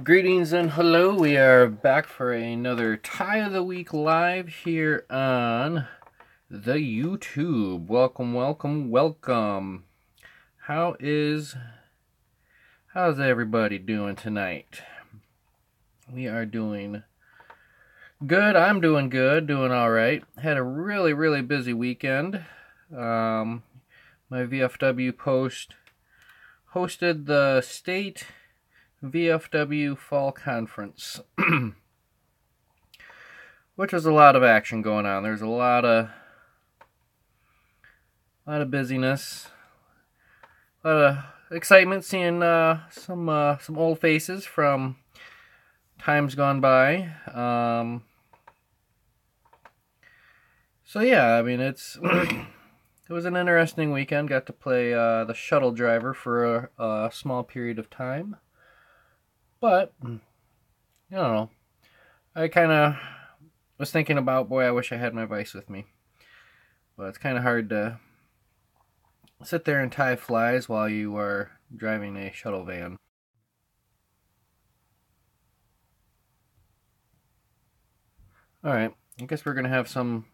Greetings and hello. We are back for another Tie of the Week live here on the YouTube. Welcome, welcome, welcome. How's everybody doing tonight? We are doing good. I'm doing good, doing all right. Had a really busy weekend. My VFW post hosted the state VFW Fall Conference, which was a lot of action going on. There's a lot of busyness, a lot of excitement, seeing some old faces from times gone by. So yeah, I mean it was an interesting weekend. Got to play the shuttle driver for a small period of time. But, I don't know, I kind of was thinking about, boy, I wish I had my vise with me. But it's kind of hard to sit there and tie flies while you are driving a shuttle van. Alright, I guess we're going to have some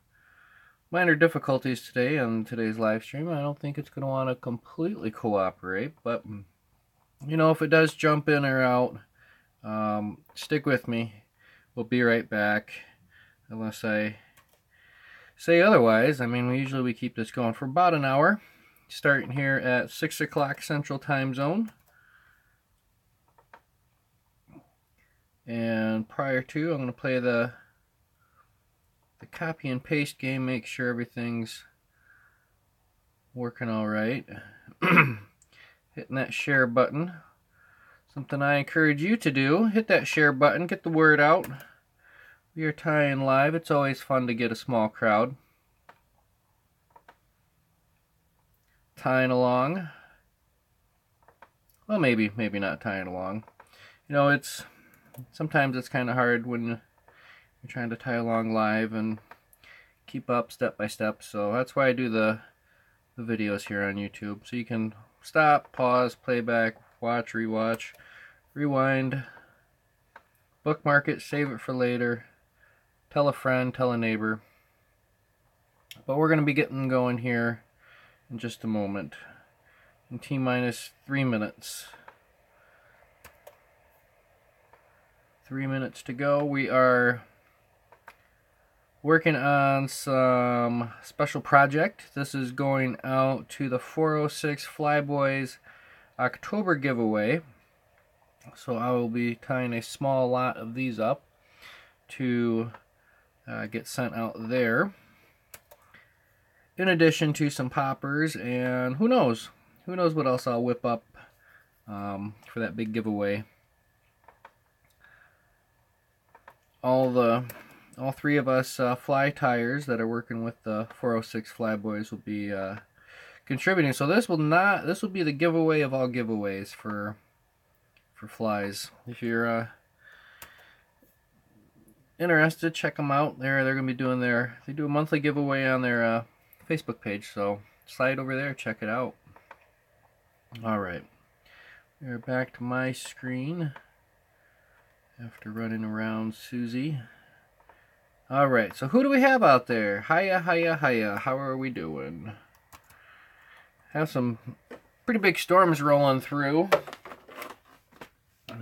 minor difficulties today on today's live stream. I don't think it's going to want to completely cooperate, but, you know, if it does jump in or out, stick with me. We'll be right back, unless I say otherwise. I mean, we keep this going for about an hour, starting here at 6 o'clock Central Time Zone. And prior to, I'm going to play the copy and paste game, make sure everything's working all right. Hitting that share button. Something I encourage you to do. Hit that share button. Get the word out. We are tying live. It's always fun to get a small crowd tying along. Well, maybe not tying along. You know, sometimes it's kind of hard when you're trying to tie along live and keep up step by step. So that's why I do the videos here on YouTube. So you can stop, pause, playback, watch, rewatch, rewind, bookmark it, save it for later, tell a friend, tell a neighbor. But we're going to be getting going here in just a moment. In T-minus 3 minutes. 3 minutes to go. We are working on some special project. This is going out to the 406 Flyboys October giveaway. So I will be tying a small lot of these up to get sent out there. In addition to some poppers, and who knows what else I'll whip up for that big giveaway. All three of us fly tires that are working with the 406 Flyboys will be contributing. So this will be the giveaway of all giveaways for flies. If you're interested, check them out. They're going to be doing they do a monthly giveaway on their Facebook page, so slide over there, check it out. Alright, we're back to my screen after running around Susie. Alright, so who do we have out there? Hiya, how are we doing? Have some pretty big storms rolling through.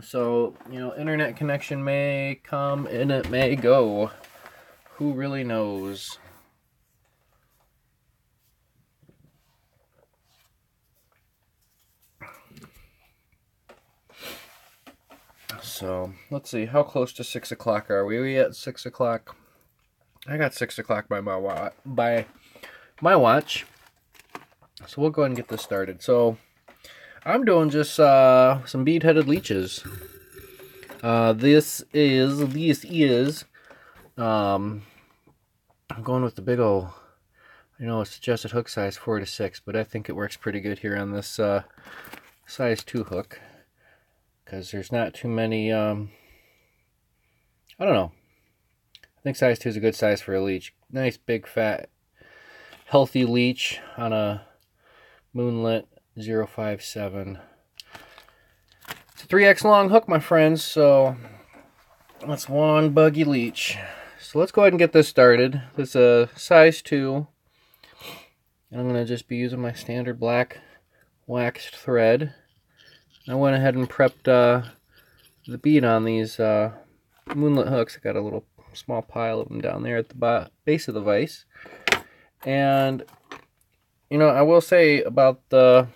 So, you know, internet connection may come and it may go. Who really knows? So, let's see. How close to 6 o'clock are we? Are we at 6 o'clock? I got 6 o'clock by my watch. So we'll go ahead and get this started. So, I'm doing just some bead-headed leeches. This is I'm going with the big old, you know, suggested hook size 4 to 6, but I think it works pretty good here on this size 2 hook, because there's not too many, I don't know. I think size 2 is a good size for a leech. Nice, big, fat, healthy leech on a Moonlit 057. It's a 3X long hook, my friends, so that's one buggy leech. So let's go ahead and get this started. This is a size 2. And I'm going to just be using my standard black waxed thread. I went ahead and prepped the bead on these moonlit hooks. I got a little small pile of them down there at the base of the vise. And, you know, I will say about the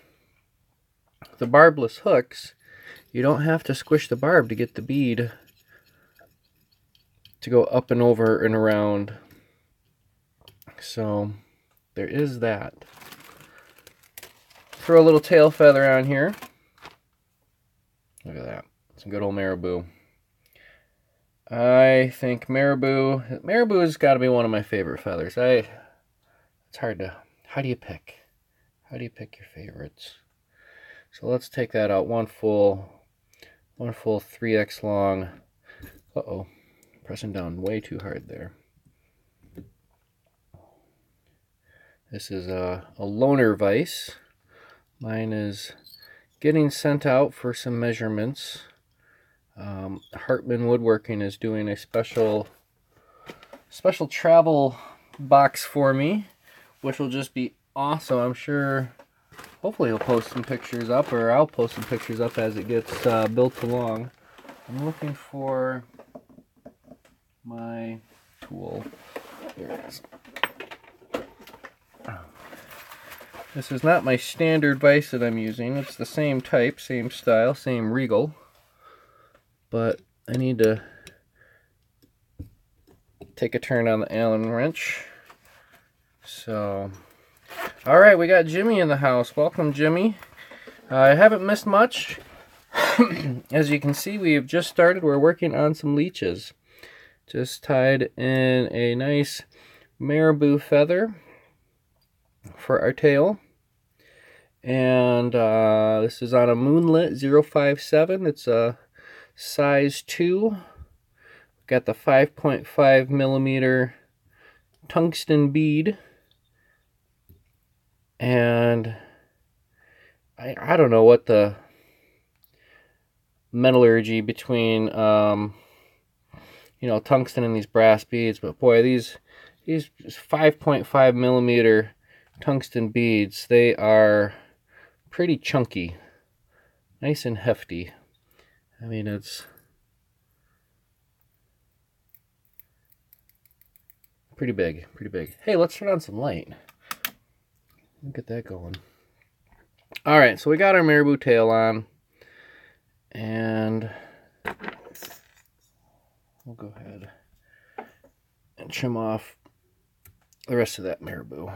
barbless hooks, you don't have to squish the barb to get the bead to go up and over and around. So there is that. Throw a little tail feather on here. Look at that. Some good old marabou. I think marabou's got to be one of my favorite feathers. It's hard to, how do you pick? How do you pick your favorites? So let's take that out. One full 3X long. Uh-oh. Pressing down way too hard there. This is a loaner vise. Mine is getting sent out for some measurements. Hartman Woodworking is doing a special travel box for me, which will just be awesome. I'm sure, hopefully he'll post some pictures up, or I'll post some pictures up as it gets built along. I'm looking for my tool. Here it is. This is not my standard vise that I'm using. It's the same type, same style, same Regal. But I need to take a turn on the Allen wrench. So, alright, we got Jimmy in the house. Welcome, Jimmy. I haven't missed much. As you can see, we have just started. We're working on some leeches. Just tied in a nice marabou feather for our tail. And this is on a Moonlit 057. It's a size 2. Got the 5.5 millimeter tungsten bead. And I don't know what the metallurgy between you know, tungsten and these brass beads, but boy, these 5.5 millimeter tungsten beads, they are pretty chunky, nice and hefty. I mean, it's pretty big, pretty big. Hey, let's turn on some light. Get that going. All right, so we got our marabou tail on, and we'll go ahead and trim off the rest of that marabou.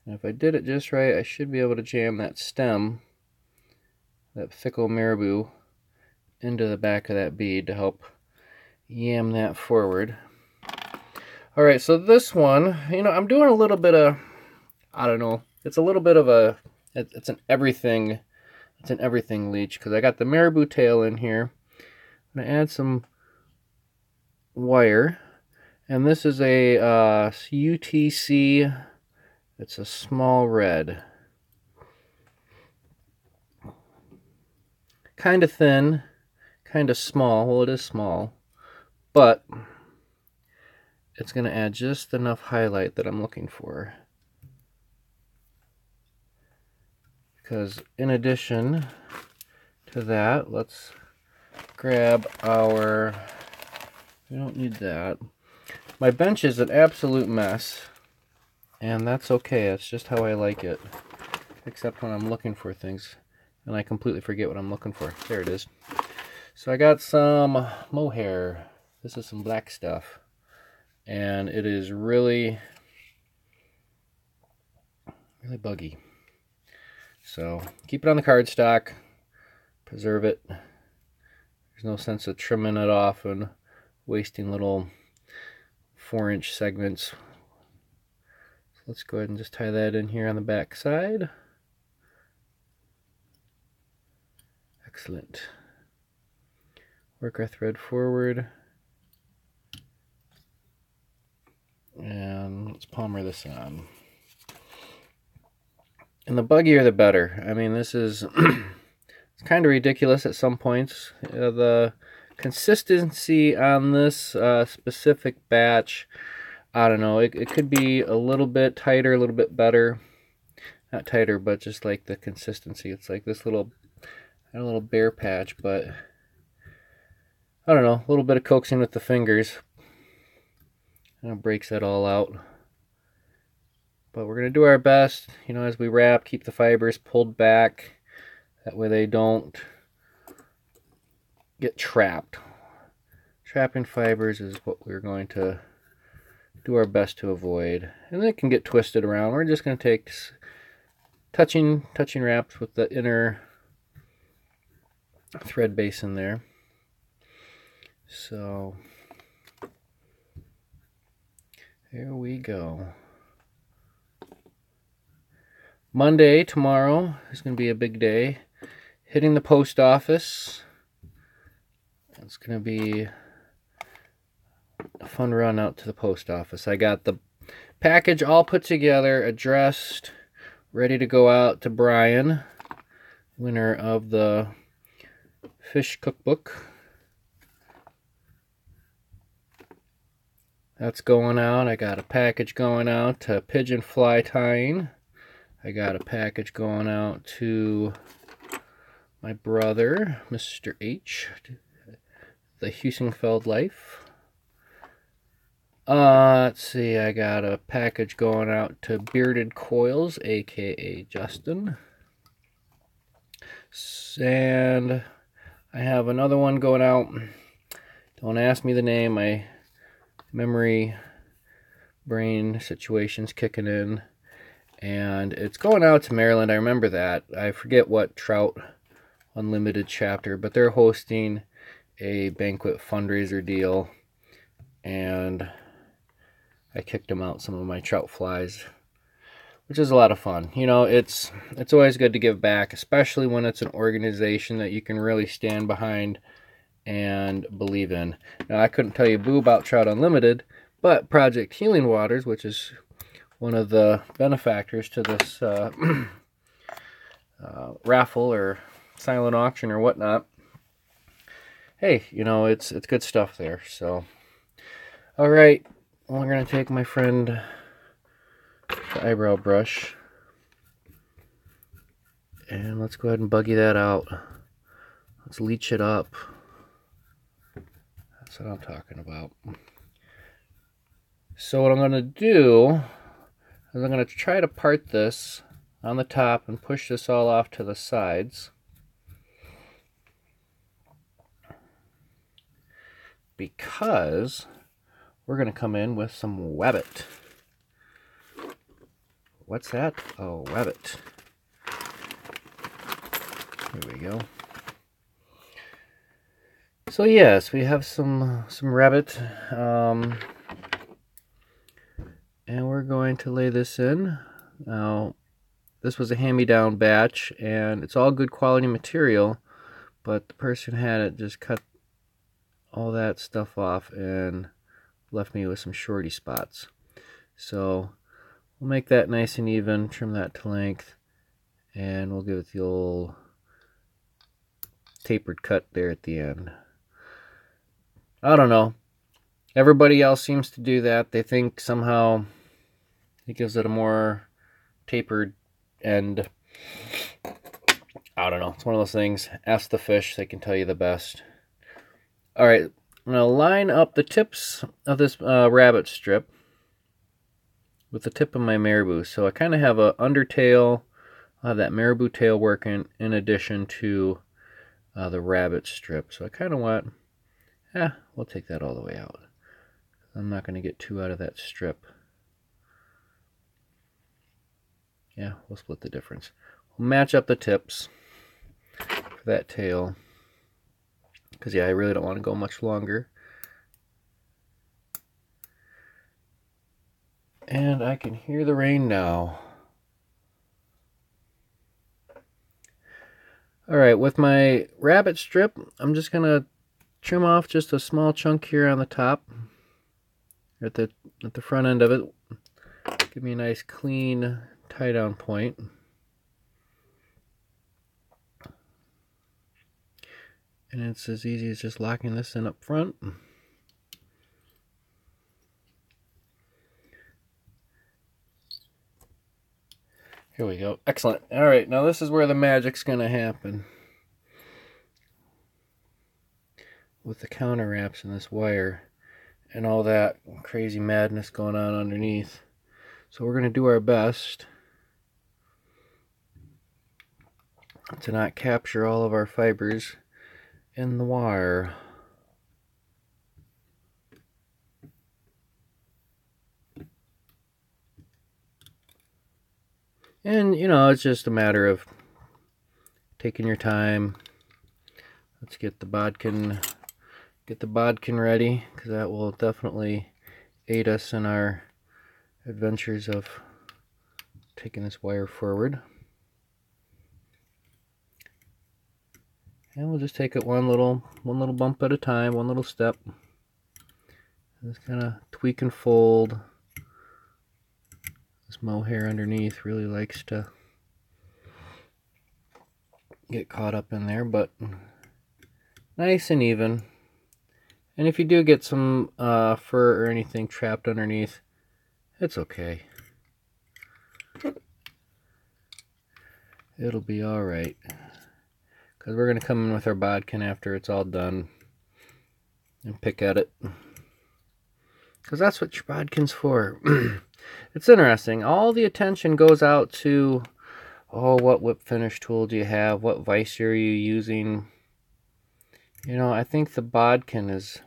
And if I did it just right, I should be able to jam that stem, that thick old marabou, into the back of that bead to help yam that forward. Alright, so this one, you know, I'm doing a little bit of, I don't know, it's a little bit of a, it's an everything leech, because I got the marabou tail in here. I'm going to add some wire, and this is a UTC, it's a small red. Kind of thin, kind of small. Well, it is small, but it's going to add just enough highlight that I'm looking for. Because in addition to that, let's grab our, we don't need that. My bench is an absolute mess, and that's okay. That's just how I like it. Except when I'm looking for things and I completely forget what I'm looking for. There it is. So I got some mohair. This is some black stuff, and it is really buggy. So keep it on the cardstock, preserve it. There's no sense of trimming it off and wasting little 4-inch segments. So let's go ahead and just tie that in here on the back side. Excellent. Work our thread forward. And let's palmer this on. And the buggier the better. I mean, this is It's kind of ridiculous at some points. The consistency on this specific batch, I don't know, it could be a little bit tighter, a little bit better. Not tighter, but just like the consistency. It's like this little bare patch, but I don't know, a little bit of coaxing with the fingers kind of breaks that all out. But we're going to do our best, you know, as we wrap, keep the fibers pulled back. That way they don't get trapped. Trapping fibers is what we're going to do our best to avoid. And they can get twisted around. We're just going to take touching wraps with the inner thread base in there. So here we go. Monday, tomorrow, is going to be a big day. Hitting the post office. It's going to be a fun run out to the post office. I got the package all put together, addressed, ready to go out to Brian, winner of the fish cookbook. That's going out. I got a package going out to Pigeon Fly Tying. I got a package going out to my brother, Mr. H, the Husingfeld Life. Let's see, I got a package going out to Bearded Coils, aka Justin. And I have another one going out. Don't ask me the name, my memory brain situation's kicking in. And it's going out to Maryland. I remember that. I forget what Trout Unlimited chapter, but they're hosting a banquet fundraiser deal. And I kicked them out some of my trout flies, which is a lot of fun. You know, it's always good to give back, especially when it's an organization that you can really stand behind and believe in. Now, I couldn't tell you boo about Trout Unlimited, but Project Healing Waters, which is one of the benefactors to this raffle or silent auction or whatnot. Hey, you know, it's good stuff there. So, all right, well, we're gonna take my friend the eyebrow brush and let's go ahead and buggy that out. Let's leech it up. That's what I'm talking about. So what I'm gonna do is I'm going to try to part this on the top and push this all off to the sides. Because we're going to come in with some Webbit. What's that? Oh, Webbit. Here we go. So yes, we have some rabbit. And we're going to lay this in. Now, this was a hand-me-down batch, and it's all good quality material, but the person had it just cut all that stuff off and left me with some shorty spots. So we'll make that nice and even, trim that to length, and we'll give it the old tapered cut there at the end. I don't know. Everybody else seems to do that. They think somehow it gives it a more tapered end. I don't know. It's one of those things. Ask the fish. They can tell you the best. All right. I'm going to line up the tips of this rabbit strip with the tip of my marabou. So I kind of have a undertail. I'll have that marabou tail working in addition to the rabbit strip. So I kind of want... we'll take that all the way out. I'm not going to get too out of that strip. Yeah, we'll split the difference. We'll match up the tips for that tail. Because, yeah, I really don't want to go much longer. And I can hear the rain now. Alright, with my rabbit strip, I'm just going to trim off just a small chunk here on the top. At the front end of it. Give me a nice clean tie down point. And it's as easy as just locking this in up front. Here we go. Excellent. All right, now this is where the magic's going to happen. With the counter wraps and this wire and all that crazy madness going on underneath. So we're going to do our best to not capture all of our fibers in the wire. And, you know, it's just a matter of taking your time. Let's get the bodkin ready, because that will definitely aid us in our adventures of taking this wire forward. And we'll just take it one little bump at a time, one little step. Just kind of tweak and fold. This mohair underneath really likes to get caught up in there, but nice and even. And if you do get some fur or anything trapped underneath, it's okay. It'll be alright. Because we're going to come in with our bodkin after it's all done and pick at it. Because that's what your bodkin's for. It's interesting. All the attention goes out to, oh, what whip finish tool do you have? What vise are you using? You know, I think the bodkin is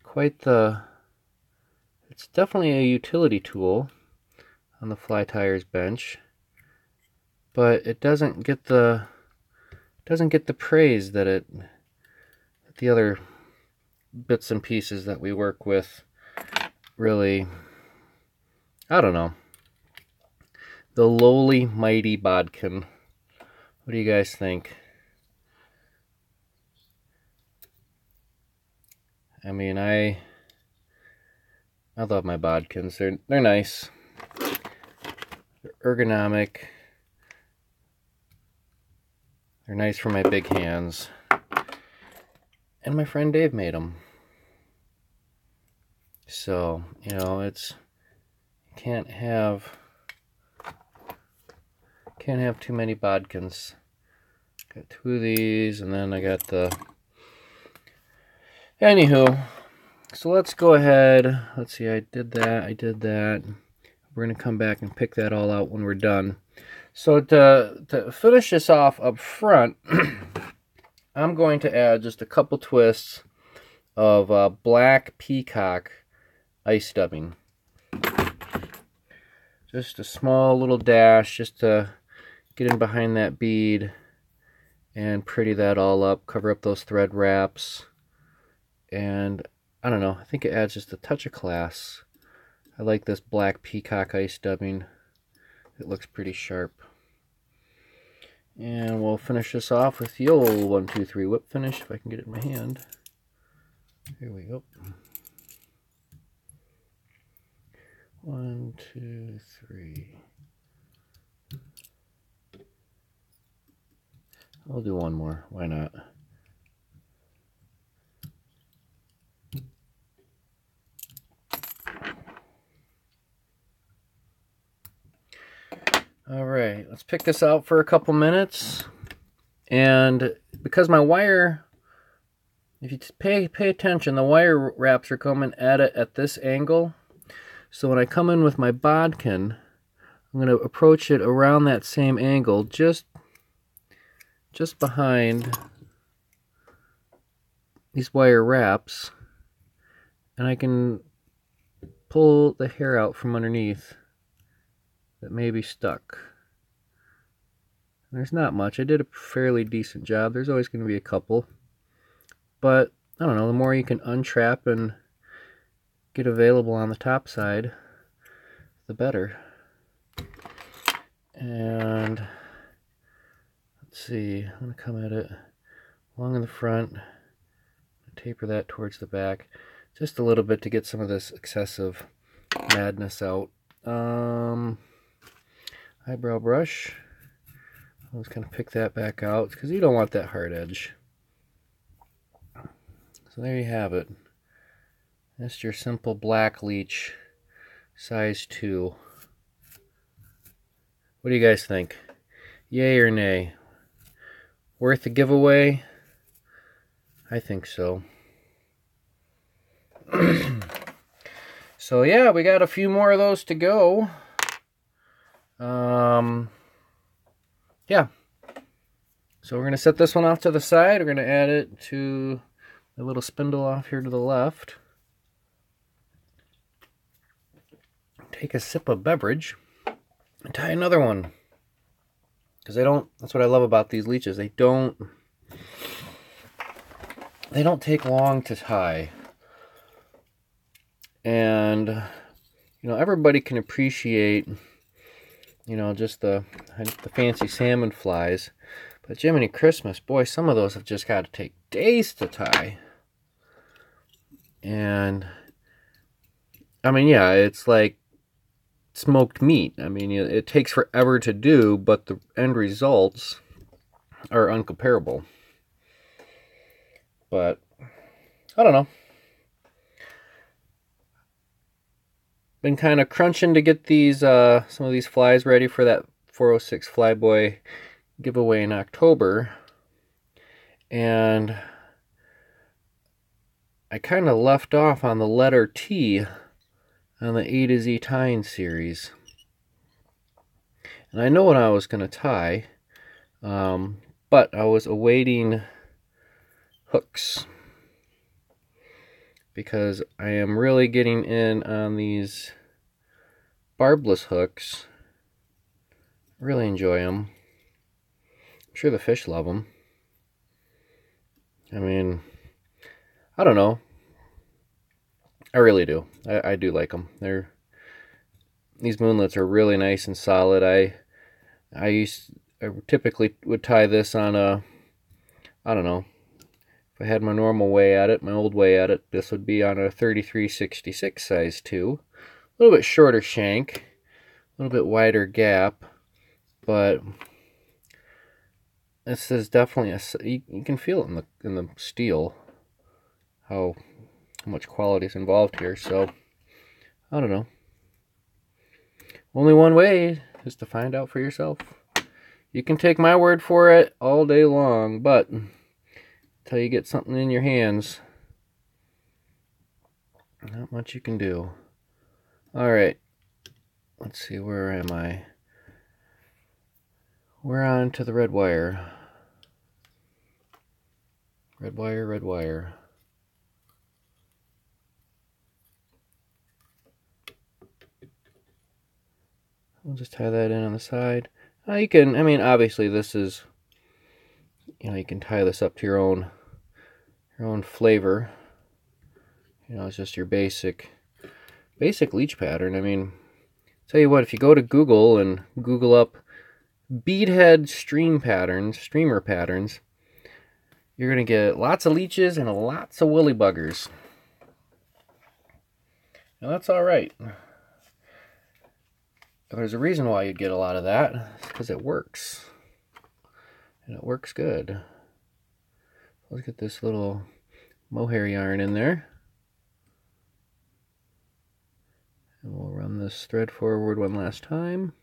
quite it's definitely a utility tool on the fly tyers bench. But it doesn't get the praise that the other bits and pieces that we work with really, I don't know. The lowly mighty bodkin. What do you guys think? I mean, I love my bodkins. They're nice. They're ergonomic. They're nice for my big hands. And my friend Dave made them. So, you know, you can't have too many bodkins. Got 2 of these, and then I got the... Anywho, so let's go ahead. Let's see, I did that. We're going to come back and pick that all out when we're done. So to finish this off up front, I'm going to add just a couple twists of black peacock ice dubbing. Just a small little dash just to get in behind that bead and pretty that all up, cover up those thread wraps. And I don't know, I think it adds just a touch of class. I like this black peacock ice dubbing. It looks pretty sharp. And we'll finish this off with the old 1, 2, 3 whip finish, if I can get it in my hand. Here we go. 1, 2, 3. I'll do one more. Why not? All right, let's pick this out for a couple minutes. And because my wire, if you pay attention, the wire wraps are coming at it at this angle. So when I come in with my bodkin, I'm going to approach it around that same angle, just behind these wire wraps, and I can pull the hair out from underneath that may be stuck. There's not much. I did a fairly decent job. There's always going to be a couple, but I don't know, the more you can untrap and get available on the top side, the better. And let's see, I'm going to come at it along in the front, taper that towards the back, just a little bit to get some of this excessive madness out. Eyebrow brush, I'll just kind of pick that back out, because you don't want that hard edge. So there you have it. That's your simple black leech, size 2. What do you guys think? Yay or nay? Worth a giveaway? I think so. So yeah, we got a few more of those to go. Yeah. So we're going to set this one off to the side. We're going to add it to the little spindle off here to the left. Take a sip of beverage and tie another one. Because that's what I love about these leeches. They don't take long to tie. And, you know, everybody can appreciate, you know, just the fancy salmon flies. But Jiminy Christmas, boy, some of those have just got to take days to tie. And, I mean, yeah, it's like smoked meat. I mean, it takes forever to do, but the end results are uncomparable. But, I don't know. Been kind of crunching to get these some of these flies ready for that 406 Flyboy giveaway in October, and I kind of left off on the letter T on the A to Z tying series, and I know what I was going to tie, but I was awaiting hooks because I am really getting in on these barbless hooks. Really enjoy them. I'm sure the fish love them. I mean, I don't know. I really do. I do like them. These moonlets are really nice and solid. I typically would tie this on a, I don't know, if I had my normal way at it, my old way at it, this would be on a 3366 size 2. A little bit shorter shank, a little bit wider gap, but this is definitely you can feel it in the steel how much quality is involved here. So I don't know. Only one way is to find out for yourself. You can take my word for it all day long, but until you get something in your hands, not much you can do. All right, let's see, where am I? We're on to the red wire. Red wire, red wire. We'll just tie that in on the side. You can, I mean, obviously this is, you know, you can tie this up to your own flavor. You know, it's just your basic leech pattern. I mean, tell you what, if you go to Google and Google up beadhead streamer patterns, you're going to get lots of leeches and lots of woolly buggers. Now that's all right. There's a reason why you'd get a lot of that. It's because it works. And it works good. Let's get this little mohair yarn in there. And we'll run this thread forward one last time.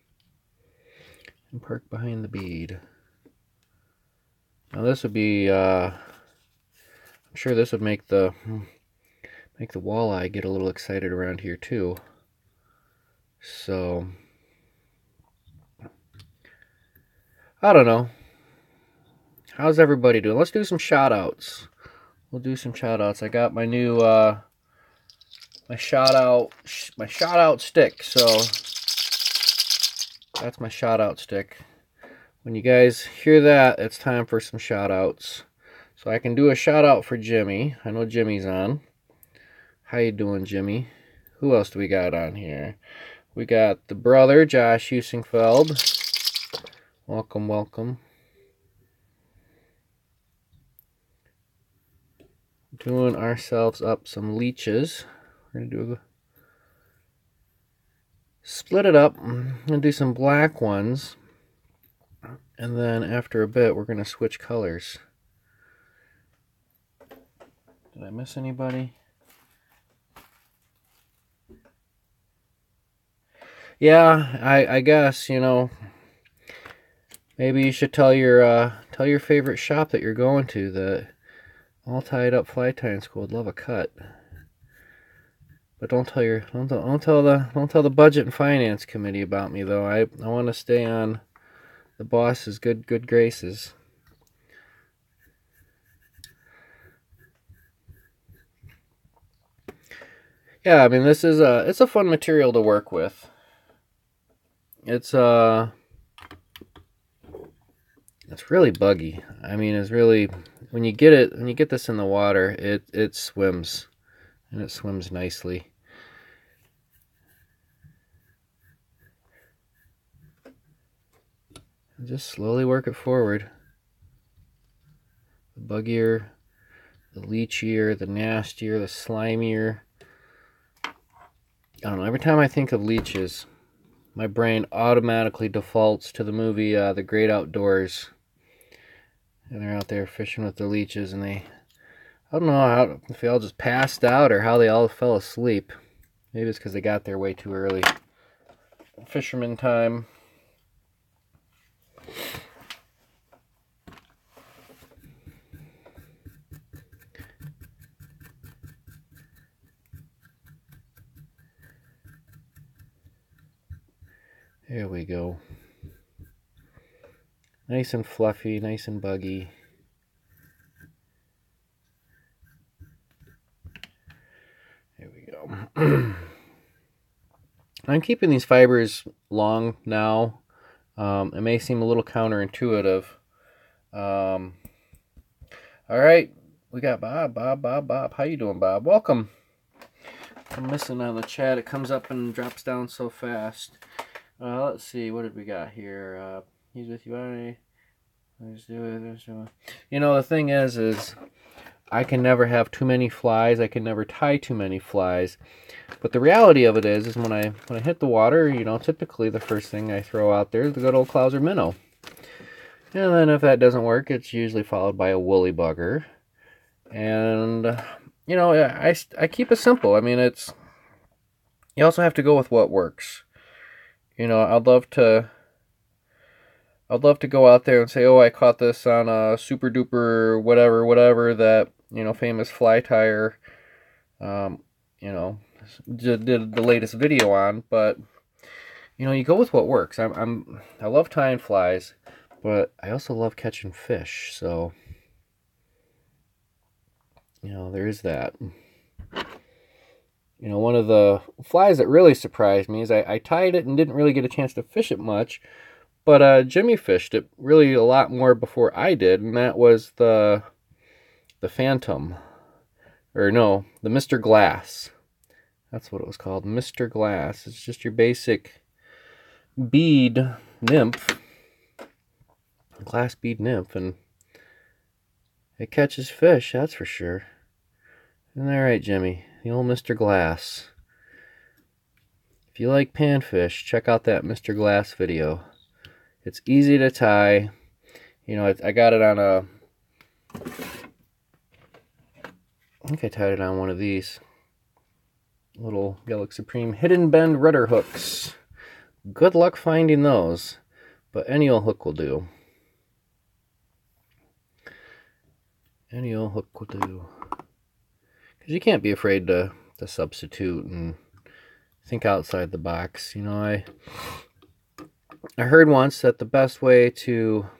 And park behind the bead. Now this would be, I'm sure this would make the walleye get a little excited around here too. So, I don't know. How's everybody doing? Let's do some shout outs. We'll do some shout outs. I got my new, my shout out stick. So, that's my shout out stick. When you guys hear that, it's time for some shout outs. So I can do a shout out for Jimmy. I know Jimmy's on. How you doing, Jimmy? Who else do we got on here? We got the brother, Josh Husingfeld. Welcome, welcome. Doing ourselves up some leeches. We're going to split it up and do some black ones. And then after a bit, we're going to switch colors. Did I miss anybody? Yeah, I guess, you know, maybe you should tell your favorite shop that you're going to that All Tied Up Fly Tying School would love a cut. But don't tell the budget and finance committee about me though. I want to stay on the boss's good graces. Yeah, I mean it's a fun material to work with. It's really buggy. I mean, it's really when you get this in the water, it swims, and it swims nicely. And just slowly work it forward. The buggier, the leachier, the nastier, the slimier. I don't know. Every time I think of leeches, my brain automatically defaults to the movie The Great Outdoors. And they're out there fishing with the leeches, and I don't know if they all just passed out or how they all fell asleep. Maybe it's because they got there way too early. Fisherman time. There we go. Nice and fluffy, nice and buggy. There we go. I'm keeping these fibers long now. It may seem a little counterintuitive. All right, we got Bob. Bob. How you doing, Bob? Welcome. I'm missing on the chat. It comes up and drops down so fast. Let's see. What did we got here? He's with you, Annie. You know, the thing is I can never have too many flies. I can never tie too many flies. But the reality of it is when I hit the water, you know, typically the first thing I throw out there is the good old Clouser minnow. And then if that doesn't work, it's usually followed by a woolly bugger. And you know, I keep it simple. I mean, you also have to go with what works. You know, I'd love to go out there and say, oh, I caught this on a super duper whatever that, you know, famous fly tire, you know, did the latest video on. But you know, you go with what works. I love tying flies, but I also love catching fish. So you know, there is that. You know, one of the flies that really surprised me is I tied it and didn't really get a chance to fish it much. But Jimmy fished it really a lot more before I did, and that was the Phantom. Or no, the Mr. Glass. That's what it was called, Mr. Glass. It's just your basic bead nymph. Glass bead nymph, and it catches fish, that's for sure. Isn't that right, Jimmy? The old Mr. Glass. If you like panfish, check out that Mr. Glass video. It's easy to tie. You know, I got it on I think I tied it on one of these little Galaxy Supreme Hidden Bend rudder hooks. Good luck finding those, but any old hook will do. Any old hook will do. Because you can't be afraid to substitute and think outside the box. You know, I heard once that the best way to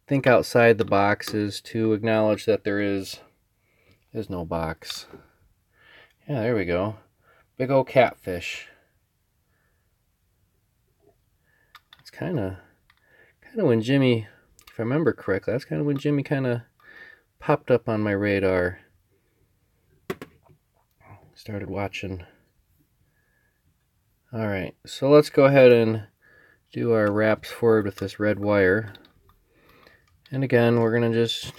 think outside the box is to acknowledge that there's no box. Yeah, there we go. Big old catfish. It's kind of when Jimmy, if I remember correctly, that's kind of when Jimmy kind of popped up on my radar. Started watching. All right, so let's go ahead and do our wraps forward with this red wire. And again, we're going to just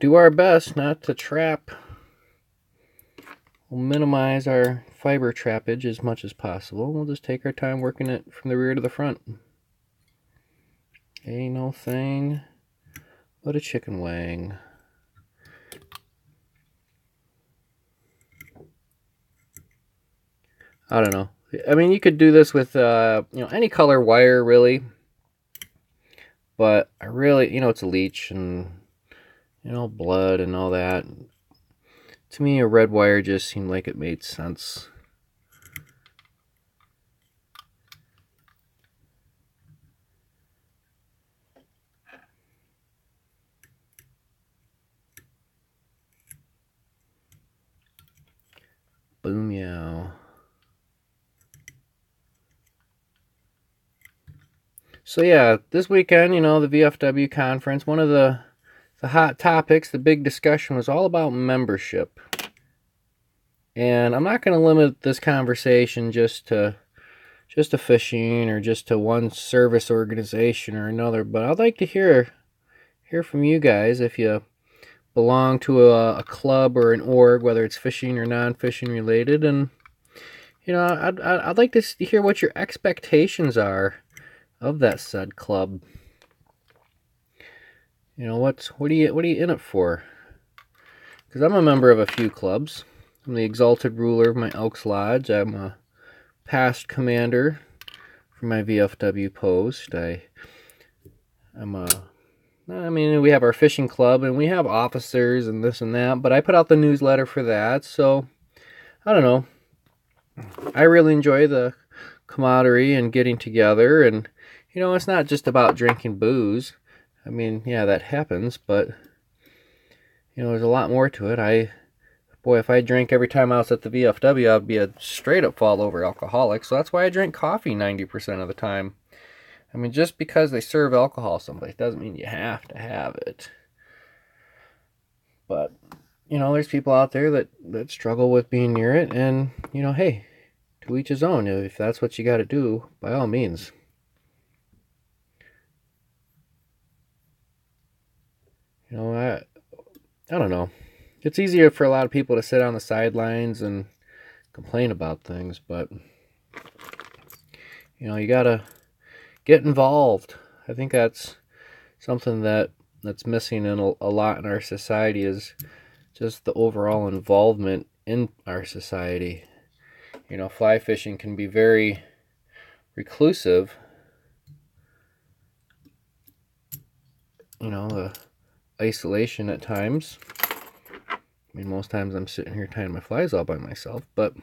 do our best not to trap. We'll minimize our fiber trappage as much as possible. We'll just take our time working it from the rear to the front. Ain't no thing but a chicken wing. I don't know. I mean, you could do this with, any color wire, really. But I really, it's a leech and, blood and all that. To me, a red wire just seemed like it made sense. Boom, yow. So yeah, this weekend, the VFW conference, one of the hot topics, the big discussion was all about membership. And I'm not going to limit this conversation just to fishing or just to one service organization or another, but I'd like to hear from you guys if you belong to a club or an org, whether it's fishing or non-fishing related, and I'd like to hear what your expectations are of that said club. What are you in it for? Because I'm a member of a few clubs. I'm the Exalted Ruler of my Elks Lodge. I'm a past commander for my VFW post. I mean, we have our fishing club and we have officers and this and that, but I put out the newsletter for that, so I don't know. I really enjoy the camaraderie and getting together, and it's not just about drinking booze. I mean, yeah, that happens, but there's a lot more to it. Boy, if I drank every time I was at the VFW, I'd be a straight up fall over alcoholic. So that's why I drink coffee 90% of the time. I mean, just because they serve alcohol someplace doesn't mean you have to have it. But, there's people out there that struggle with being near it, and, hey, to each his own. If that's what you got to do, by all means. I don't know. It's easier for a lot of people to sit on the sidelines and complain about things, but you gotta get involved. I think that's something that's missing in a lot in our society, is just the overall involvement in our society. Fly fishing can be very reclusive. The isolation at times. I mean, most times I'm sitting here tying my flies all by myself, but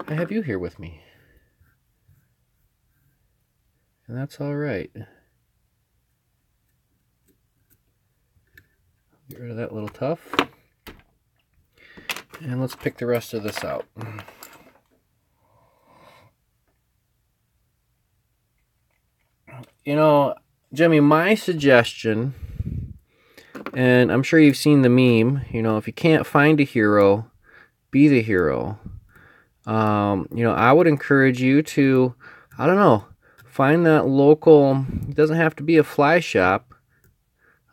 I have you here with me. And that's all right. Get rid of that little tuff. And let's pick the rest of this out. Jimmy, my suggestion, and I'm sure you've seen the meme, if you can't find a hero, be the hero. I would encourage you to, I don't know, find that local, it doesn't have to be a fly shop.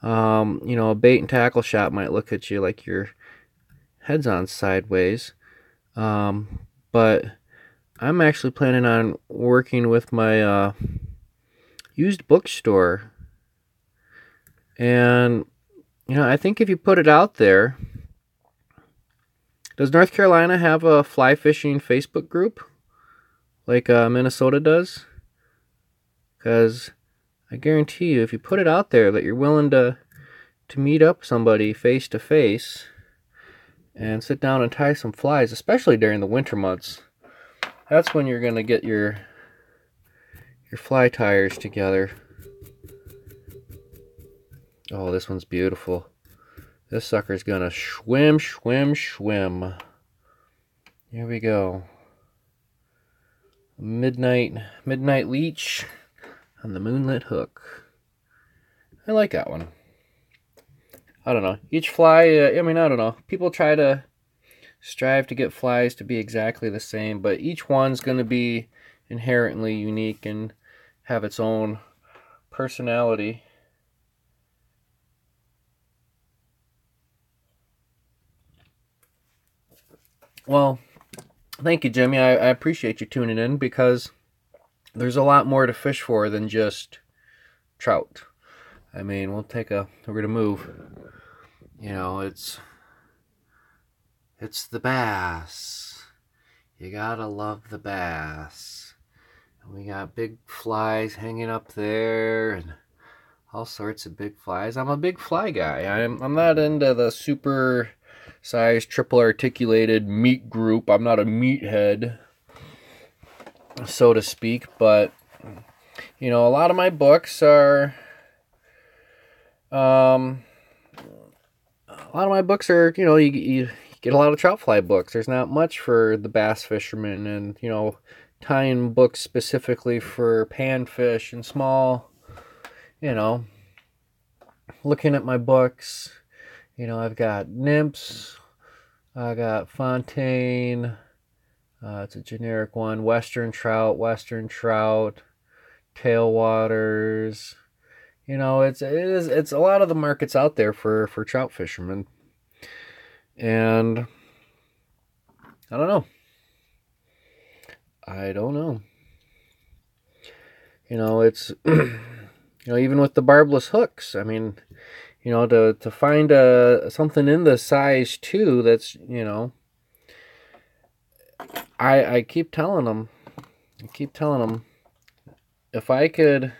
A bait and tackle shop might look at you like your head's on sideways. But I'm actually planning on working with my used bookstore. And, I think if you put it out there, does North Carolina have a fly fishing Facebook group like Minnesota does? Because I guarantee you, if you put it out there that you're willing to meet up somebody face to face and sit down and tie some flies, especially during the winter months, that's when you're going to get your fly tires together. Oh, this one's beautiful. This sucker's going to swim, swim, swim. Here we go. Midnight leech on the moonlit hook. I like that one. I don't know. Each fly, I don't know. People try to strive to get flies to be exactly the same, but each one's going to be inherently unique and have its own personality. Well, thank you, Jimmy. I appreciate you tuning in, because there's a lot more to fish for than just trout. I mean, we're going to move. It's the bass. You gotta love the bass. And we got big flies hanging up there and all sorts of big flies. I'm a big fly guy. I'm not into the super size triple articulated meat group. I'm not a meathead, so to speak, but you know, a lot of my books are you know, you get a lot of trout fly books. There's not much for the bass fishermen, and you know, tying books specifically for panfish and small, you know. Looking at my books, you know, I've got nymphs, I got Fontaine, it's a generic one, western trout, tailwaters. You know, it's a lot of the markets out there for trout fishermen. And I don't know. You know, it's you know, even with the barbless hooks, I mean, you know, to find something in the size 2 that's, you know, I keep telling them, if I could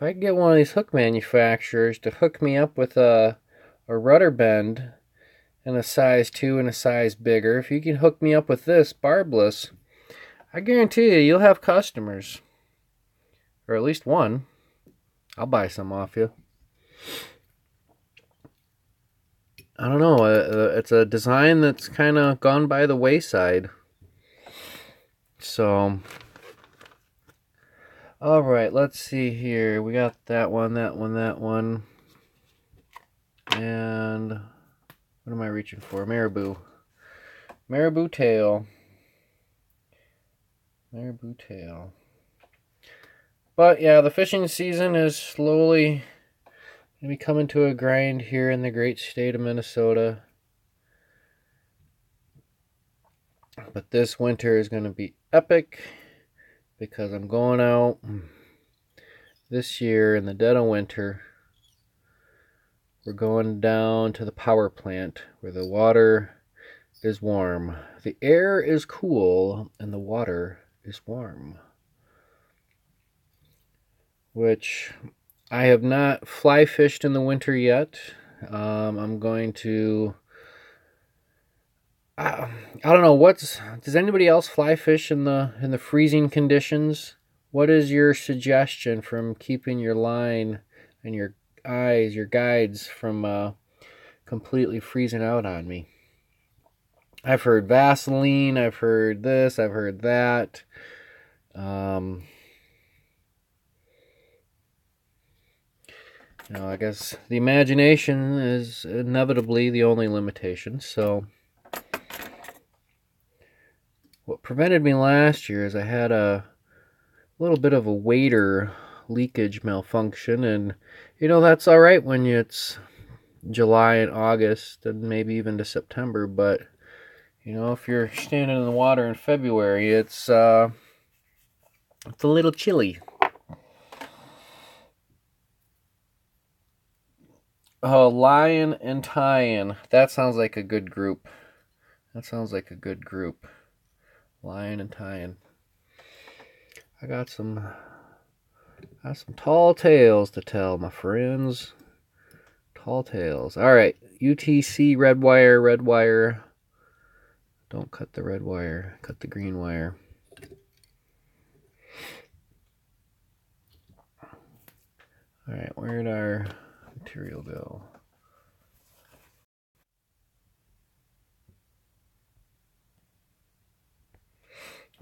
get one of these hook manufacturers to hook me up with a rudder bend and a size 2 and a size bigger, if you can hook me up with this barbless, I guarantee you'll have customers. Or at least one. I'll buy some off you. I don't know. It's a design that's kind of gone by the wayside. So, all right, let's see here. We got that one. And what am I reaching for? Marabou tail. But yeah, the fishing season is slowly going to be coming to a grind here in the great state of Minnesota. But this winter is going to be epic because I'm going out this year in the dead of winter. We're going down to the power plant where the water is warm. The air is cool and the water is warm. Which I have not fly fished in the winter yet. I'm going to... I don't know, does anybody else fly fish in the freezing conditions? What is your suggestion from keeping your line and your guides from completely freezing out on me? I've heard Vaseline, I've heard this, I've heard that. You know, I guess the imagination is inevitably the only limitation. So, what prevented me last year is I had a little bit of a wader leakage malfunction, and you know, that's all right when it's July and August and maybe even to September, but you know, if you're standing in the water in February, it's a little chilly. Oh, Lion and Tie-In. That sounds like a good group. Lion and Tie-In. I got some tall tales to tell, my friends. Tall tales. All right, UTC red wire. Don't cut the red wire. Cut the green wire. All right, where did our material go?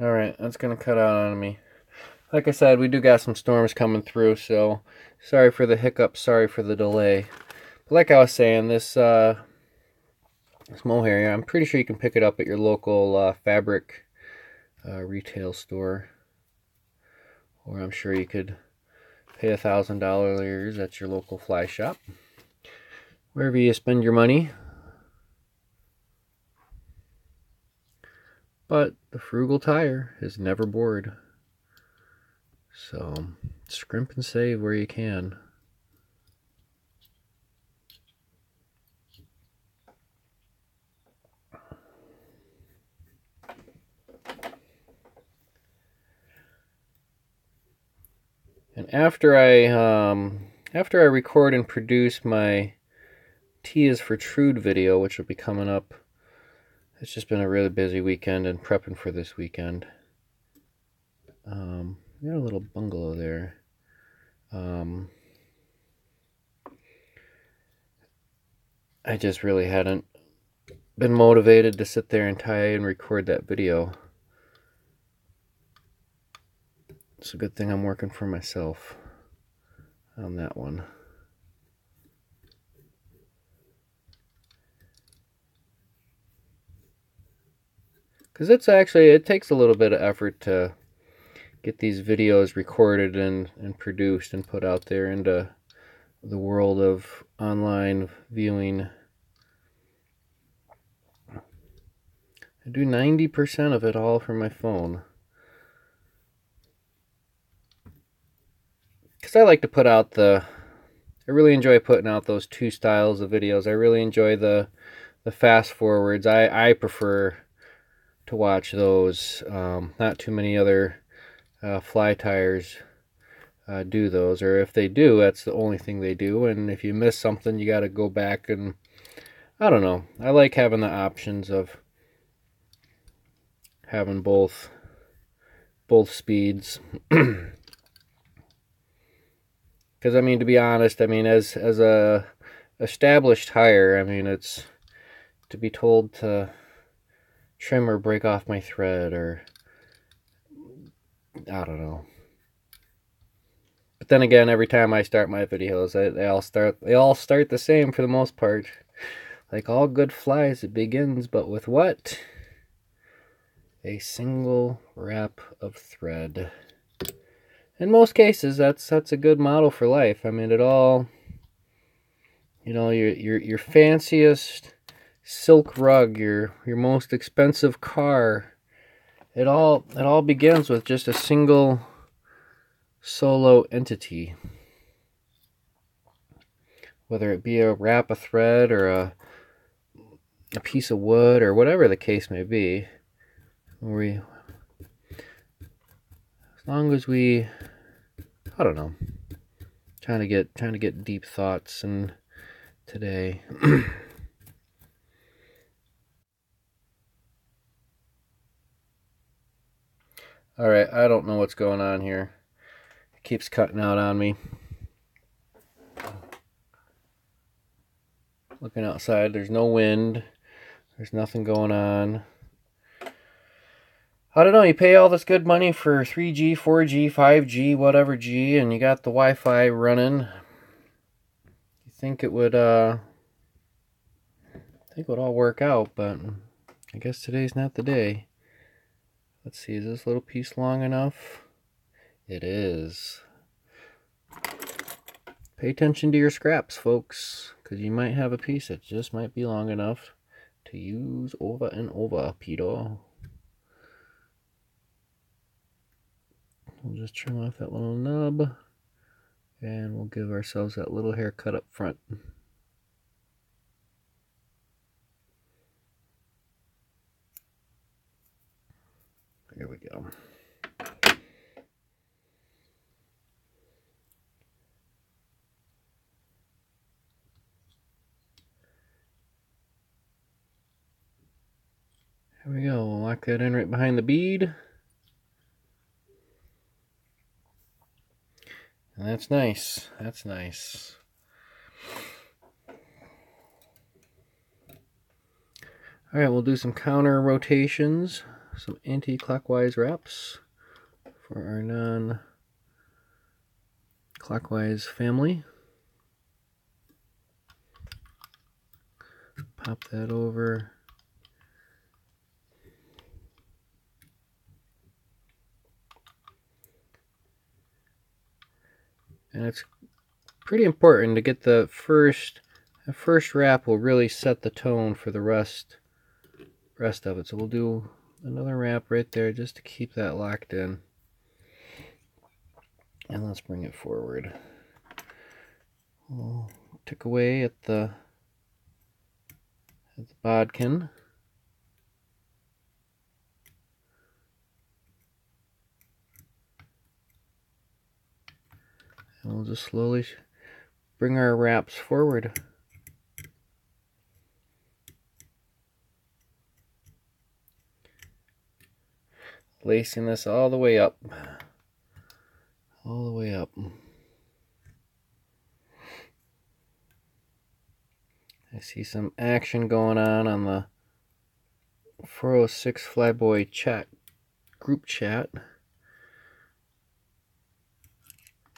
All right, that's going to cut out on me. Like I said, we do got some storms coming through, so sorry for the hiccup, sorry for the delay. But like I was saying, this mohair here, I'm pretty sure you can pick it up at your local fabric retail store. Or I'm sure you could pay $1,000 at your local fly shop. Wherever you spend your money. But the frugal tire is never bored. So, scrimp and save where you can. And after I record and produce my T is for Trude video, which will be coming up, it's just been a really busy weekend and prepping for this weekend. We got a little bungalow there. I just really hadn't been motivated to sit there and tie and record that video. It's a good thing I'm working for myself on that one. Because it takes a little bit of effort to get these videos recorded and produced and put out there into the world of online viewing. I do 90% of it all from my phone. Because I like to put out I really enjoy putting out those two styles of videos. I really enjoy the fast forwards. I prefer to watch those. Not too many other fly tires do those, or if they do, that's the only thing they do. And if you miss something, you got to go back and I don't know. I like having the options of having both speeds. Because I mean, to be honest, I mean, as a established tire, I mean, it's to be told to trim or break off my thread, or I don't know. But then again, every time I start my videos, they all start the same for the most part. Like all good flies, it begins, but with what? A single wrap of thread. In most cases, that's a good model for life. I mean, it all, you know, your fanciest silk rug, your most expensive car, it all begins with just a single solo entity. Whether it be a wrap of thread or a piece of wood or whatever the case may be, as long as we, I don't know, trying to get deep thoughts and today. All right, I don't know what's going on here. It keeps cutting out on me. Looking outside, there's no wind. There's nothing going on. I don't know, you pay all this good money for 3G, 4G, 5G, whatever G, and you got the Wi-Fi running. You think it would all work out, but I guess today's not the day. Let's see, is this little piece long enough? It is. Pay attention to your scraps, folks, because you might have a piece that just might be long enough to use over and over, Peter. We'll just trim off that little nub, and we'll give ourselves that little haircut up front. There we go. There we go. We'll lock that in right behind the bead. And that's nice. That's nice. All right, we'll do some counter rotations, some anti-clockwise wraps for our non-clockwise family. Pop that over. And it's pretty important to get the first wrap will really set the tone for the rest of it. So we'll do another wrap right there just to keep that locked in. And let's bring it forward. We'll tick away at the bodkin. we'll just slowly bring our wraps forward. Lacing this all the way up. All the way up. I see some action going on the 406 Flyboy chat group chat.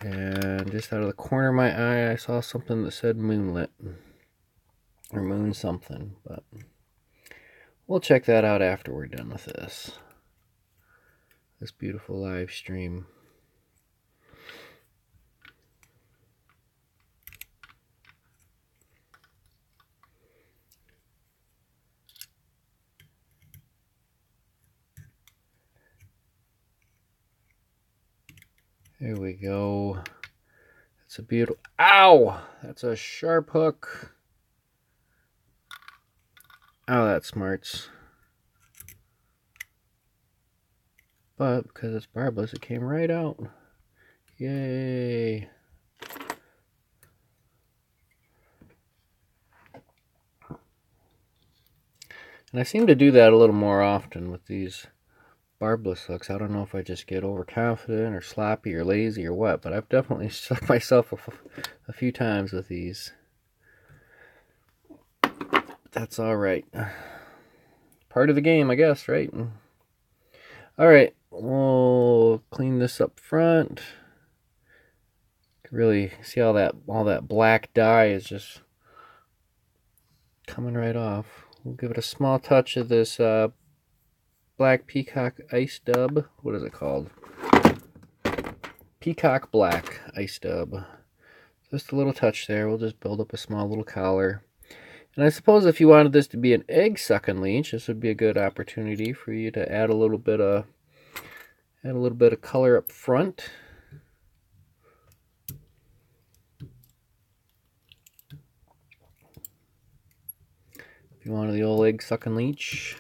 And just out of the corner of my eye, I saw something that said moonlit. Or moon something. But we'll check that out after we're done with this. This beautiful live stream. Here we go. That's a beautiful... Ow! That's a sharp hook. Oh, that smarts. But because it's barbless, it came right out. Yay! And I seem to do that a little more often with these barbless hooks. I don't know if I just get overconfident or sloppy or lazy or what, but I've definitely stuck myself a few times with these. That's alright. Part of the game, I guess, right? Alright, we'll clean this up front. Really see all that black dye is just coming right off. We'll give it a small touch of this Black Peacock Ice Dub. What is it called? Peacock Black Ice Dub. Just a little touch there. We'll just build up a small little collar. And I suppose if you wanted this to be an egg-sucking leech, this would be a good opportunity for you to add a little bit of color up front. If you wanted the old egg-sucking leech,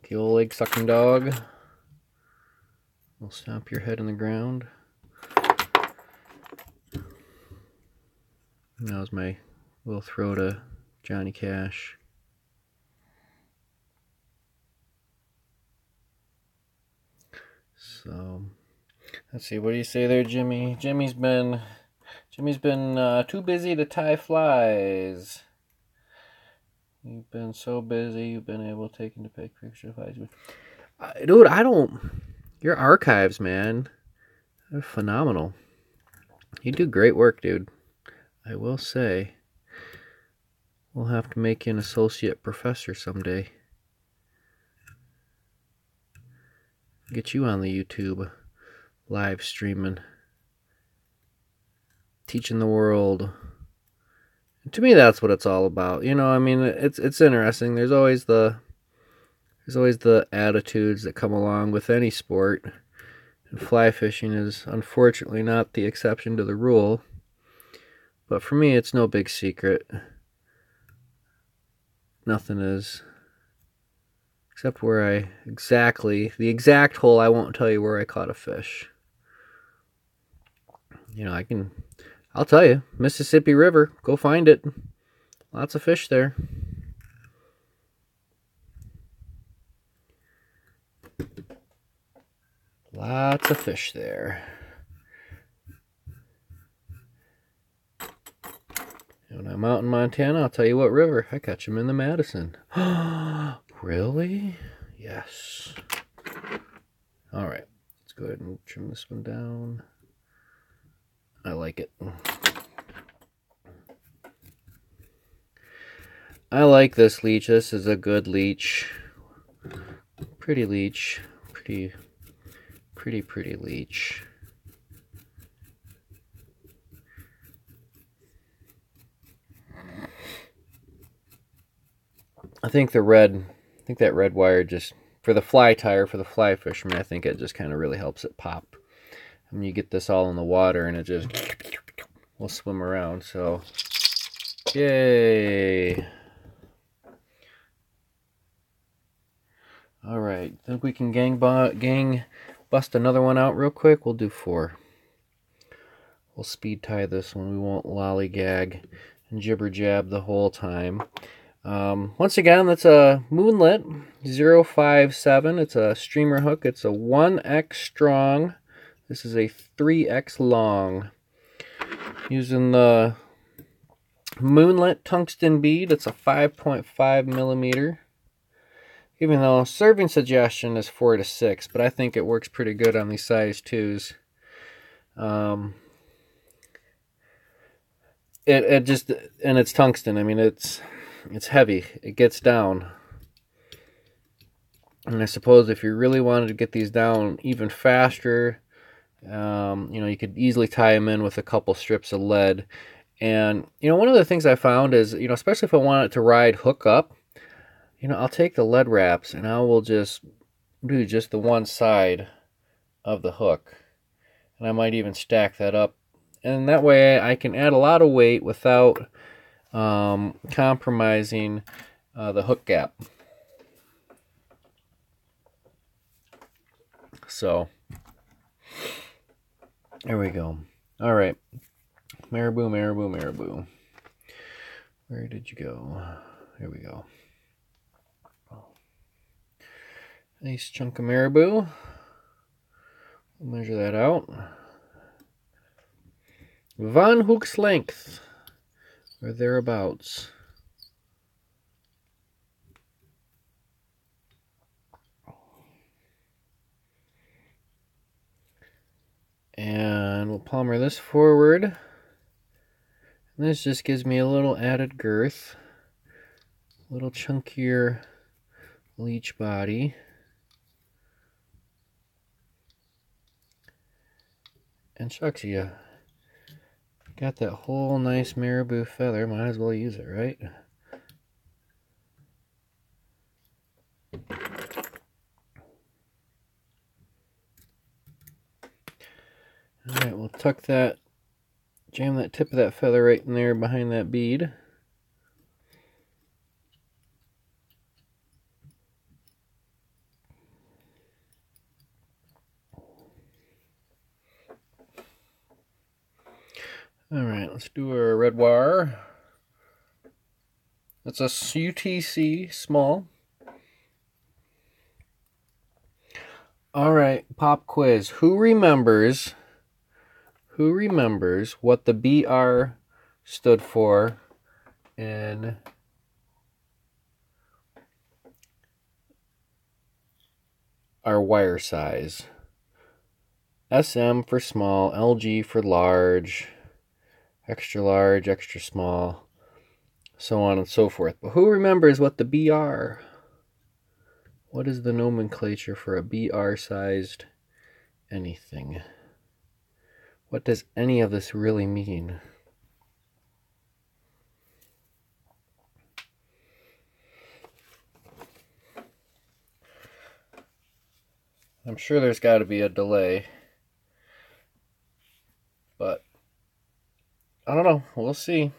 the old egg-sucking dog, we'll stomp your head in the ground. And that was my little throw to Johnny Cash. So, let's see. What do you say there, Jimmy? Jimmy's been too busy to tie flies. You've been so busy. You've been able to take into pictures of flies. Dude, your archives, man, they're phenomenal. You do great work, dude. I will say. We'll have to make you an associate professor someday. Get you on the YouTube live streaming, teaching the world. And to me, that's what it's all about. You know, I mean, it's interesting. There's always the attitudes that come along with any sport, and fly fishing is unfortunately not the exception to the rule. But for me, it's no big secret. Nothing is. Except where the exact hole, I won't tell you where I caught a fish. You know, I'll tell you, Mississippi River, go find it. Lots of fish there. Lots of fish there. And when I'm out in Montana, I'll tell you what river. I catch them in the Madison. Really? Yes. Alright. Let's go ahead and trim this one down. I like it. I like this leech. This is a good leech. Pretty leech. Pretty leech. I think that red wire just, for the fly tire, for the fly fisherman, I think it just kind of really helps it pop. I mean, you get this all in the water and it just will swim around, so yay. Alright, think we can gang bust another one out real quick? We'll do 4. We'll speed tie this one. We won't lollygag and jibber jab the whole time. Once again, that's a Moonlit 057. It's a streamer hook. It's a 1X strong. This is a 3X long. Using the Moonlit tungsten bead. It's a 5.5 millimeter. Even though serving suggestion is 4 to 6, but I think it works pretty good on these size 2s. It just, and it's tungsten. I mean, it's heavy. It gets down. And I suppose if you really wanted to get these down even faster, you know, you could easily tie them in with a couple strips of lead. And, you know, one of the things I found is, you know, especially if I want it to ride hook up, you know, I'll take the lead wraps and I will just do just the one side of the hook. And I might even stack that up. And that way I can add a lot of weight without compromising the hook gap. So, there we go. All right. Marabou, marabou, marabou. Where did you go? Here we go. Nice chunk of marabou. We'll measure that out. Von Hook's length, or thereabouts. And we'll palmer this forward. And this just gives me a little added girth. A little chunkier leech body. And shucks, you got that whole nice marabou feather. Might as well use it, right? Alright, we'll tuck that, jam that tip of that feather right in there behind that bead. Alright, let's do our red wire. It's a UTC small. Alright, pop quiz. Who remembers what the BR stood for in our wire size? SM for small, LG for large, extra small, so on and so forth. But who remembers what the BR? What is the nomenclature for a BR-sized anything? What does any of this really mean? I'm sure there's got to be a delay. But I don't know. We'll see.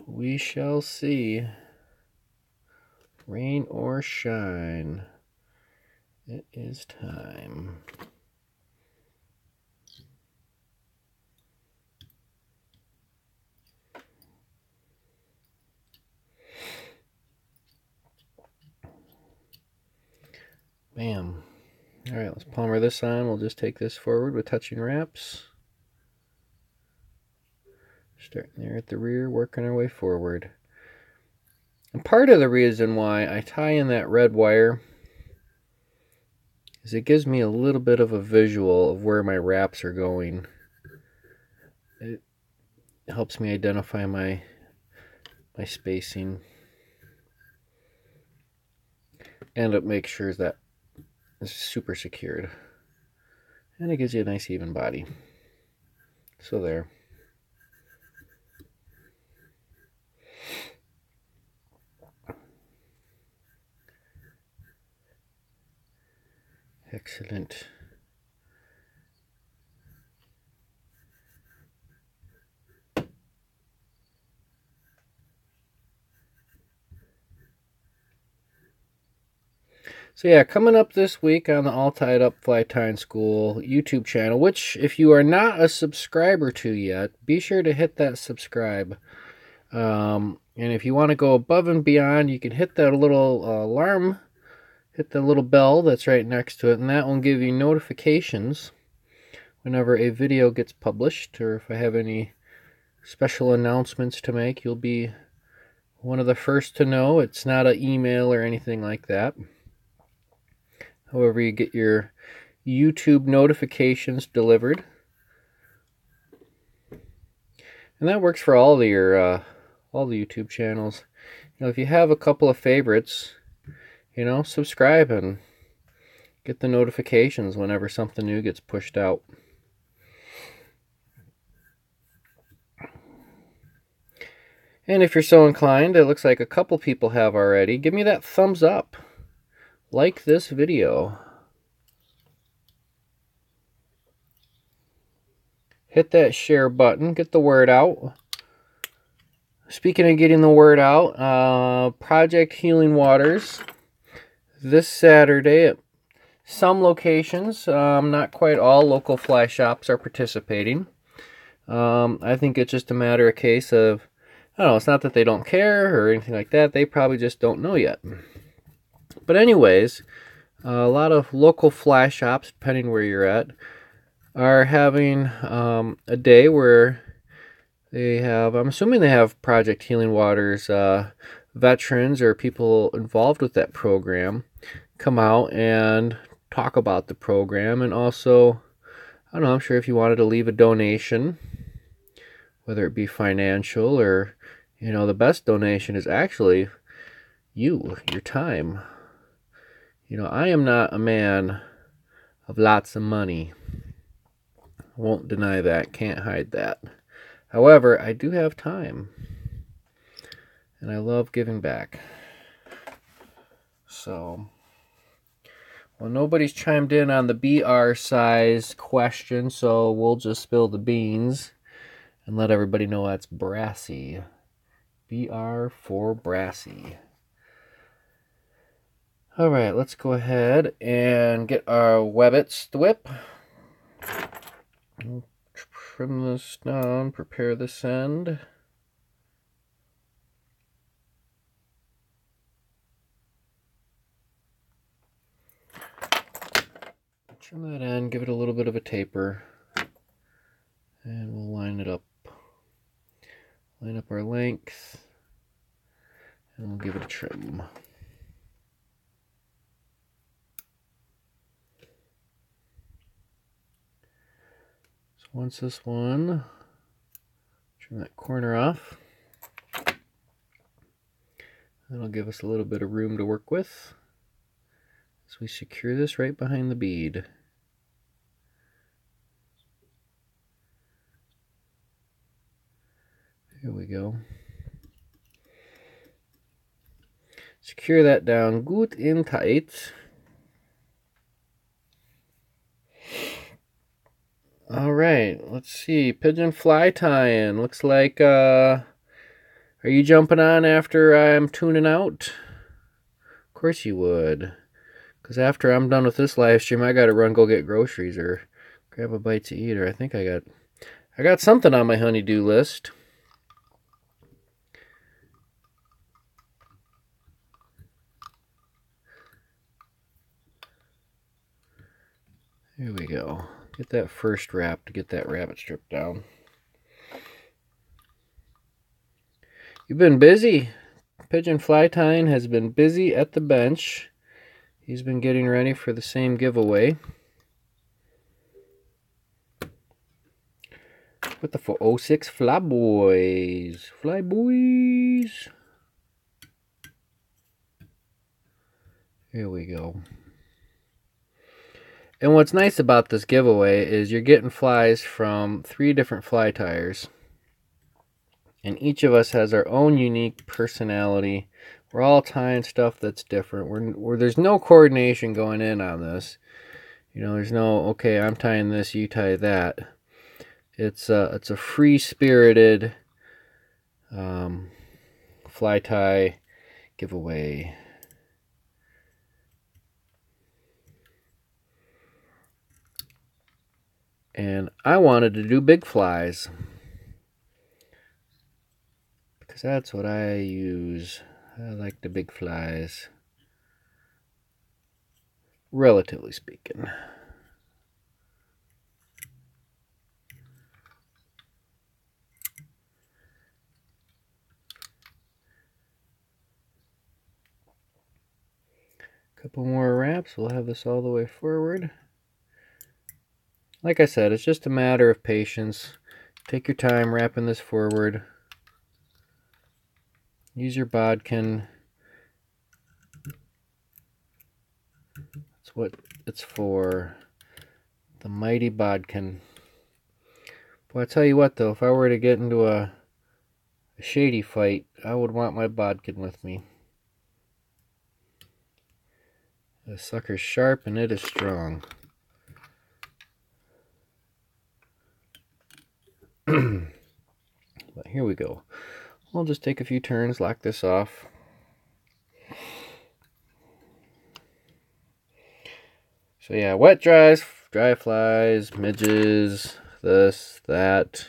We shall see. Rain or shine, it is time. Bam. All right, let's palmer this on. We'll just take this forward with touching wraps. Starting there at the rear, working our way forward. And part of the reason why I tie in that red wire is it gives me a little bit of a visual of where my wraps are going. It helps me identify my spacing. And it makes sure that it's super secured. And it gives you a nice even body. So there. Excellent. So yeah, coming up this week on the All Tied Up Fly Tying School YouTube channel, which if you are not a subscriber to yet, be sure to hit that subscribe. And if you want to go above and beyond, you can hit that little alarm, hit the little bell that's right next to it, and that will give you notifications whenever a video gets published, or if I have any special announcements to make, you'll be one of the first to know. It's not an email or anything like that. However, you get your YouTube notifications delivered. And that works for all the YouTube channels. You know, if you have a couple of favorites, you know, subscribe and get the notifications whenever something new gets pushed out. And if you're so inclined, it looks like a couple people have already, give me that thumbs up. Like this video. Hit that share button. Get the word out. Speaking of getting the word out, Project Healing Waters this Saturday at some locations. Not quite all local fly shops are participating. I think it's just a matter of case of, I don't know, it's not that they don't care or anything like that. They probably just don't know yet. But anyways, a lot of local fly shops, depending where you're at, are having a day where they have, I'm assuming they have Project Healing Waters veterans or people involved with that program come out and talk about the program. And also, I don't know, I'm sure if you wanted to leave a donation, whether it be financial or, you know, the best donation is actually your time. You know, I am not a man of lots of money. Won't deny that. Can't hide that. However, I do have time. And I love giving back. So, well, nobody's chimed in on the BR size question, so we'll just spill the beans and let everybody know that's brassy. BR for brassy. Alright, let's go ahead and get our Webbits to whip. Trim this down, prepare this end. Trim that end, give it a little bit of a taper. And we'll line it up. Line up our length. And we'll give it a trim. Once this one, trim that corner off. That'll give us a little bit of room to work with as we secure this right behind the bead. Here we go. Secure that down good and tight. All right, let's see. Pigeon fly tying. Looks like, are you jumping on after I'm tuning out? Of course you would. Because after I'm done with this live stream, I got to run go get groceries or grab a bite to eat. Or I think I got something on my honey-do list. Here we go. Get that first wrap to get that rabbit strip down. You've been busy. Pigeon fly tying has been busy at the bench. He's been getting ready for the same giveaway. With the 406 Flyboys. Flyboys. Here we go. And what's nice about this giveaway is you're getting flies from 3 different fly tyers. And each of us has our own unique personality. We're all tying stuff that's different. There's no coordination going in on this. You know, there's no, okay, I'm tying this, you tie that. It's a free-spirited fly tie giveaway. And I wanted to do big flies, because that's what I use. I like the big flies, relatively speaking. Couple more wraps, we'll have this all the way forward. Like I said, it's just a matter of patience. Take your time wrapping this forward. Use your bodkin. That's what it's for. The mighty bodkin. Well, I tell you what though, if I were to get into a shady fight, I would want my bodkin with me. The sucker's sharp and it is strong. But here we go. I'll just take a few turns, lock this off. So yeah, wet dries, dry flies, midges, this, that.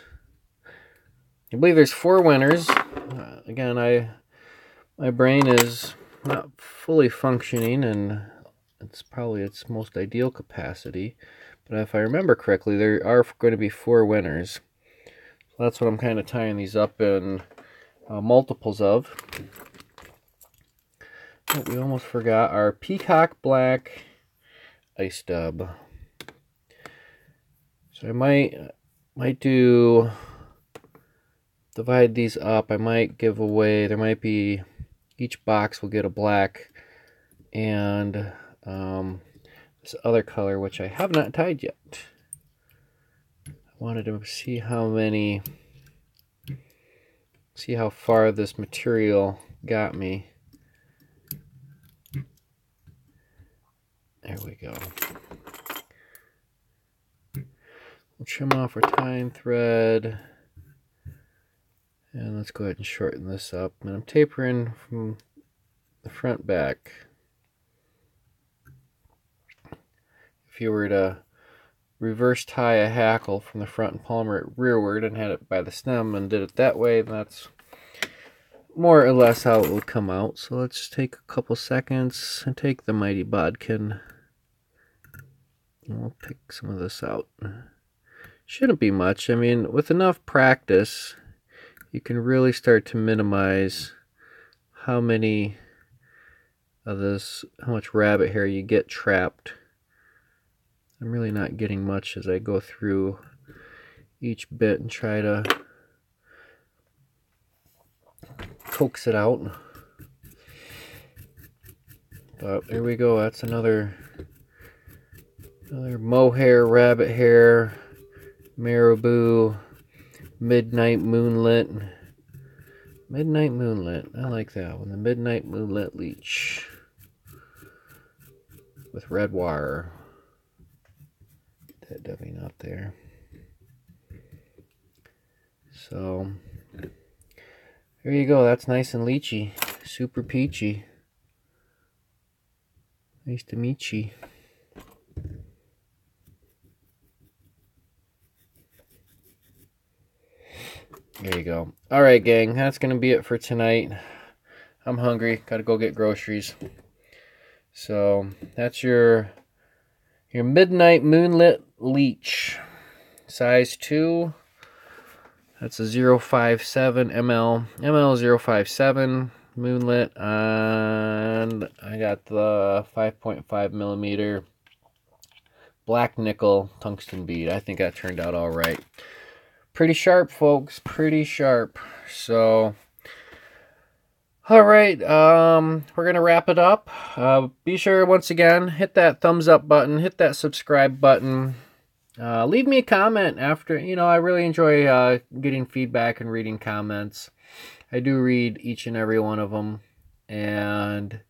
I believe there's 4 winners. Again, my brain is not fully functioning, and it's probably its most ideal capacity. But if I remember correctly, there are going to be 4 winners. So that's what I'm kind of tying these up in multiples of. Oh, we almost forgot our Peacock Black Ice Dub. So I might divide these up. I might give away, there might be, each box will get a black and this other color, which I have not tied yet. I wanted to see how far this material got me. There we go. We'll trim off our tying thread. And let's go ahead and shorten this up. And I'm tapering from the front back. If you were to reverse tie a hackle from the front and palmer it rearward and had it by the stem and did it that way, that's more or less how it would come out. So let's just take a couple seconds and take the mighty bodkin. And we'll pick some of this out. Shouldn't be much. I mean, with enough practice, you can really start to minimize how much rabbit hair you get trapped. I'm really not getting much as I go through each bit and try to coax it out. But there we go. That's another mohair, rabbit hair, marabou, midnight moonlit. Midnight moonlit. I like that one. The midnight moonlit leech with red wire. That dubbing up there. So there you go. That's nice and leechy. Super peachy. Nice to meet you. There you go. Alright, gang. That's going to be it for tonight. I'm hungry. Got to go get groceries. So that's your midnight moonlit leech. Size 2. That's a 057 ml. ML 057 moonlit. And I got the 5.5 millimeter black nickel tungsten bead. I think that turned out alright. Pretty sharp, folks. Pretty sharp. So, alright, we're going to wrap it up. Be sure, once again, hit that thumbs up button. Hit that subscribe button. Leave me a comment after. I really enjoy getting feedback and reading comments. I do read each and every one of them. And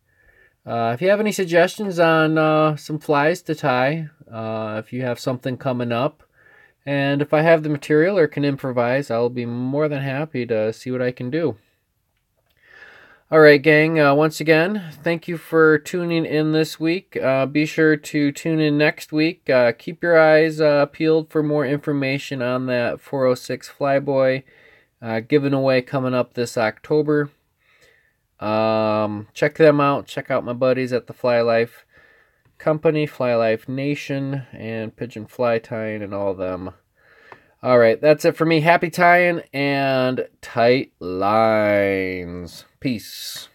if you have any suggestions on some flies to tie, if you have something coming up, and if I have the material or can improvise, I'll be more than happy to see what I can do. All right, gang. Once again, thank you for tuning in this week. Be sure to tune in next week. Keep your eyes peeled for more information on that 406 Flyboy giveaway coming up this October. Check them out. Check out my buddies at the Fly Life Company, Fly Life Nation, and Pigeon Fly Tying, and all of them. All right, that's it for me. Happy tying and tight lines. Peace.